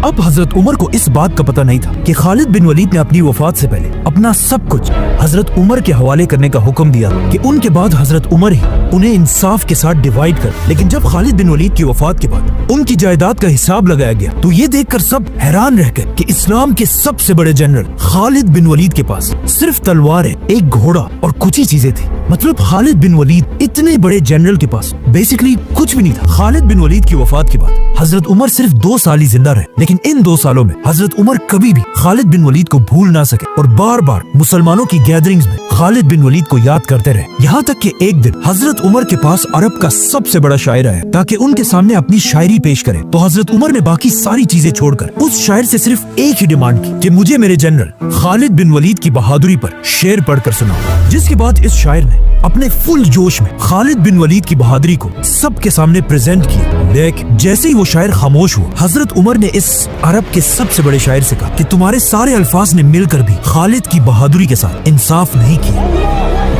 अब हजरत उमर को इस बात का पता नहीं था कि खालिद बिन वलीद ने अपनी वफात से पहले अपना सब कुछ हजरत उमर के हवाले करने का हुक्म दिया कि उनके बाद हजरत उमर ही उन्हें इंसाफ के साथ डिवाइड कर। लेकिन जब खालिद बिन वलीद की वफात के बाद उनकी जायदाद का हिसाब लगाया गया तो ये देखकर सब हैरान रह गए कि इस्लाम के सबसे बड़े जनरल खालिद बिन वलीद के पास सिर्फ तलवार है, एक घोड़ा और कुछ ही चीजें थी। मतलब खालिद बिन वलीद इतने बड़े जनरल के पास बेसिकली कुछ भी नहीं था। खालिद बिन वलीद की वफात के बाद हजरत उमर सिर्फ 2 साल ही जिंदा रहे, लेकिन इन 2 सालों में हजरत उमर कभी भी खालिद बिन वलीद को भूल ना सके और बार बार मुसलमानों की गैदरिंग्स में खालिद बिन वलीद को याद करते रहे। यहाँ तक कि एक दिन हजरत उमर के पास अरब का सबसे बड़ा शायर आया ताकि उनके सामने अपनी शायरी पेश करे। तो हजरत उमर ने बाकी सारी चीजें छोड़कर उस शायर से सिर्फ एक ही डिमांड की कि मुझे मेरे जनरल खालिद बिन वलीद की बहादुरी पर शेर पढ़कर सुनाओ। जिसके बाद इस शायर ने अपने फुल जोश में खालिद बिन वलीद की बहादुरी को सबके सामने प्रेजेंट किया। लेकिन जैसे ही वो शायर खामोश हुआ, हजरत उमर ने इस अरब के सबसे बड़े शायर से कहा कि तुम्हारे सारे अल्फाज ने मिलकर भी खालिद की बहादुरी के साथ इंसाफ नहीं किया।